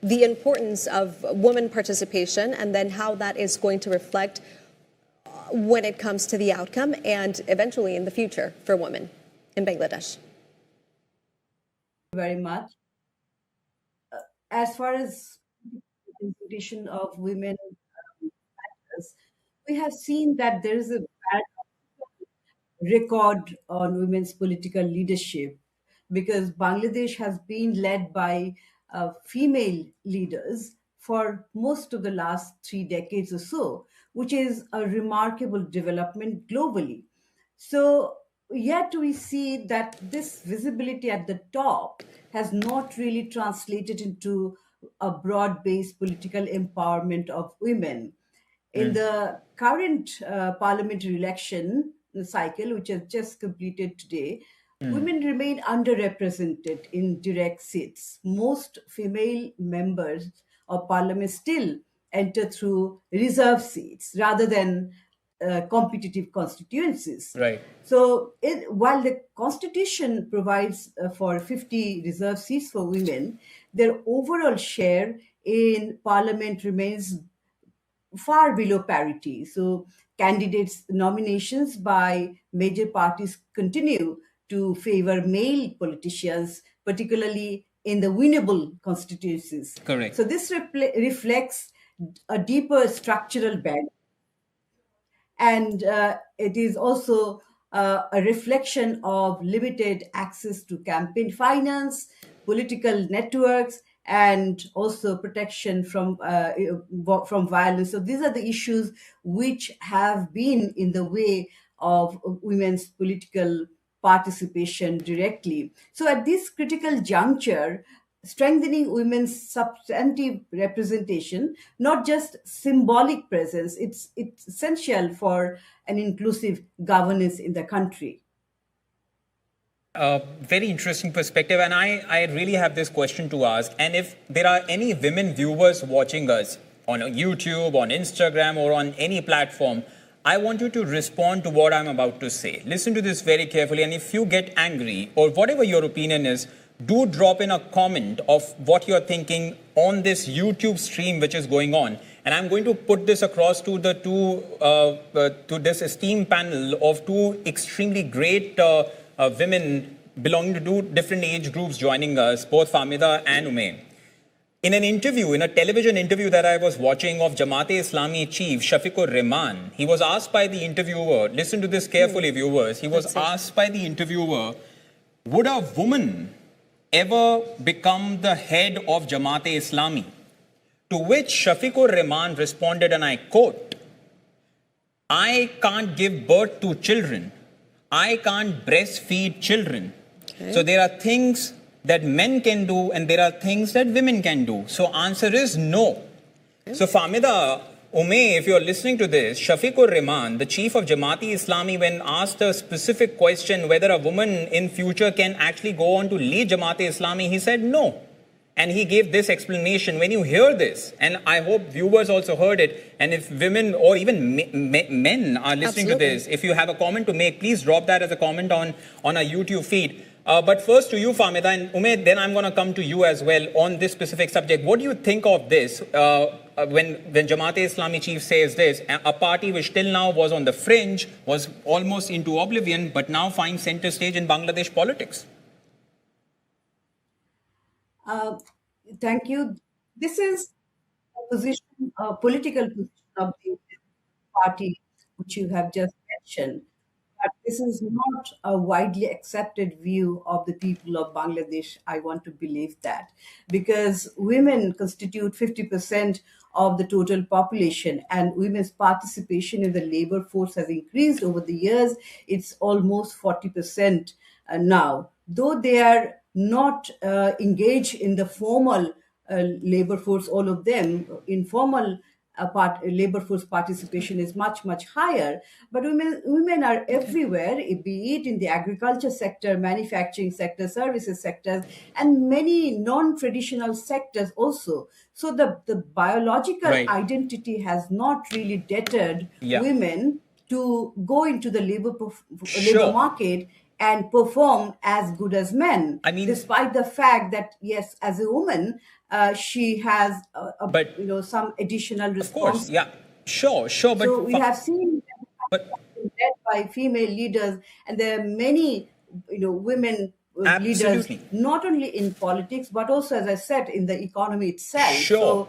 the importance of women participation and then how that is going to reflect when it comes to the outcome and eventually in the future for women in Bangladesh. Very much. As far as representation of women matters, we have seen that there is a bad record on women's political leadership because Bangladesh has been led by female leaders for most of the last 3 decades or so, which is a remarkable development globally. So, yet we see that this visibility at the top has not really translated into a broad based political empowerment of women. In the current parliamentary election cycle, which has just completed today, women remain underrepresented in direct seats. Most female members of parliament still enter through reserve seats rather than competitive constituencies. Right. So, while the constitution provides for 50 reserve seats for women, their overall share in parliament remains far below parity. So, candidates' nominations by major parties continue to favor male politicians, particularly in the winnable constituencies. Correct. So, this reflects a deeper structural barrier. And it is also a reflection of limited access to campaign finance, political networks, and also protection from violence. So these are the issues which have been in the way of women's political participation directly. So at this critical juncture, strengthening women's substantive representation, not just symbolic presence, it's essential for an inclusive governance in the country. Very interesting perspective, and I really have this question to ask. And if there are any women viewers watching us on YouTube, on Instagram, or on any platform, I want you to respond to what I'm about to say. Listen to this very carefully, and if you get angry or whatever your opinion is, do drop in a comment of what you're thinking on this YouTube stream which is going on. And I'm going to put this across to the to this esteemed panel of two extremely great women belonging to two different age groups joining us, both Famida and Ume. In an interview, in a television interview that I was watching of Jamaat-e-Islami chief Shafiqur Rahman, he was asked by the interviewer, listen to this carefully viewers, he was asked by the interviewer, would a woman ever become the head of Jamaat-e-Islami? To which Shafiqur Rahman responded, and I quote, I can't give birth to children. I can't breastfeed children. Okay. So there are things that men can do and there are things that women can do. So answer is no. Okay. So Famida, Ume, if you're listening to this, Shafiqur Rahman, the chief of Jamaat-e-Islami, when asked a specific question whether a woman in future can actually go on to lead Jamaat-e-Islami, he said no. And he gave this explanation. When you hear this, and I hope viewers also heard it, and if women or even men are listening to this, if you have a comment to make, please drop that as a comment on our YouTube feed. But first to you, Famida, and Ume, then I'm going to come to you as well on this specific subject. What do you think of this when Jamaat-e-Islami chief says this, a party which till now was on the fringe, was almost into oblivion, but now finds center stage in Bangladesh politics? Thank you. This is a position, a political position of the party which you have just mentioned. But this is not a widely accepted view of the people of Bangladesh. I want to believe that because women constitute 50% of the total population and women's participation in the labor force has increased over the years. It's almost 40% now. Though they are not engaged in the formal labor force, all of them, informal labor force participation is much, much higher. But women are everywhere, be it in the agriculture sector, manufacturing sector, services sectors, and many non-traditional sectors also. So the biological identity has not really deterred women to go into the labor market and perform as good as men. I mean, despite the fact that, yes, as a woman, she has But some additional of course, responsibility. yeah, sure, but So we have seen but led by female leaders, and there are many women leaders, absolutely. not only in politics but also, as I said, in the economy itself. Sure. So